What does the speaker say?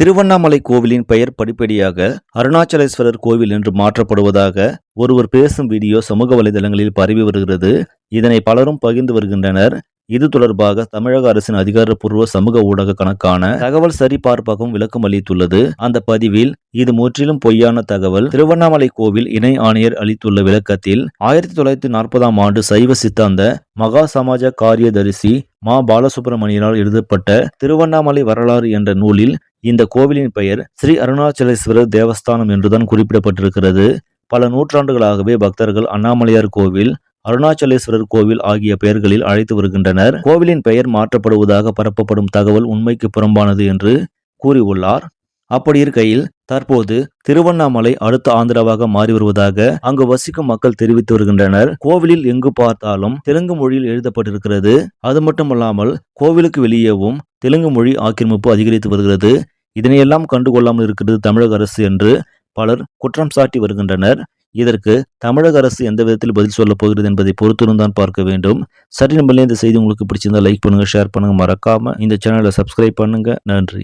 திருவண்ணாமலை கோவிலின் பெயர் படிப்படியாக அருணாச்சலேஸ்வரர் கோவில் என்று மாற்றப்படுவதாக ஒருவர் பேசும் வீடியோ சமூக வலைதளங்களில் பரவி வருகிறது. இதனை பலரும் பகிர்ந்து வருகின்றனர். இது தொடர்பாக தமிழக அரசின் அதிகாரப்பூர்வ சமூக ஊடக கணக்கான தகவல் சரிபார்ப்பகம் விளக்கம் அளித்துள்ளது. அந்த பதிவில் இது முற்றிலும் பொய்யான தகவல். திருவண்ணாமலை கோவில் இணை ஆணையர் அளித்துள்ள விளக்கத்தில் 1940ஆம் ஆண்டு சைவ சித்தாந்த மகா சமாஜ காரியதரிசி மா பாலசுப்ரமணியனால் எழுதப்பட்ட திருவண்ணாமலை வரலாறு என்ற நூலில் இந்த கோவிலின் பெயர் ஸ்ரீ அருணாச்சலேஸ்வரர் தேவஸ்தானம் என்றுதான் குறிப்பிடப்பட்டிருக்கிறது. பல நூற்றாண்டுகளாகவே பக்தர்கள் அண்ணாமலையார் கோவில், அருணாச்சலேஸ்வரர் கோவில் ஆகிய பெயர்களில் அழைத்து வருகின்றனர். கோவிலின் பெயர் மாற்றப்படுவதாக பரப்பப்படும் தகவல் உண்மைக்கு புறம்பானது என்று கூறியுள்ளார். அப்படி இருக்கையில் தற்போது திருவண்ணாமலை அடுத்த ஆந்திராவாக மாறி வருவதாக அங்கு வசிக்கும் மக்கள் தெரிவித்து வருகின்றனர். கோவிலில் எங்கு பார்த்தாலும் தெலுங்கு மொழியில் எழுதப்பட்டிருக்கிறது. அது மட்டுமல்லாமல் கோவிலுக்கு வெளியேவும் தெலுங்கு மொழி ஆக்கிரமிப்பு அதிகரித்து வருகிறது. இதனையெல்லாம் கண்டுகொள்ளாமல் இருக்கிறது தமிழக அரசு என்று பலர் குற்றம் சாட்டி வருகின்றனர். இதற்கு தமிழக அரசு எந்த விதத்தில் பதில் சொல்ல போகிறது என்பதை பொறுத்திருந்தான் பார்க்க வேண்டும். சரி, நம்மளே இந்த செய்தி உங்களுக்கு பிடிச்சிருந்தா லைக் பண்ணுங்க, ஷேர் பண்ணுங்க, மறக்காம இந்த சேனலை சப்ஸ்கிரைப் பண்ணுங்க. நன்றி.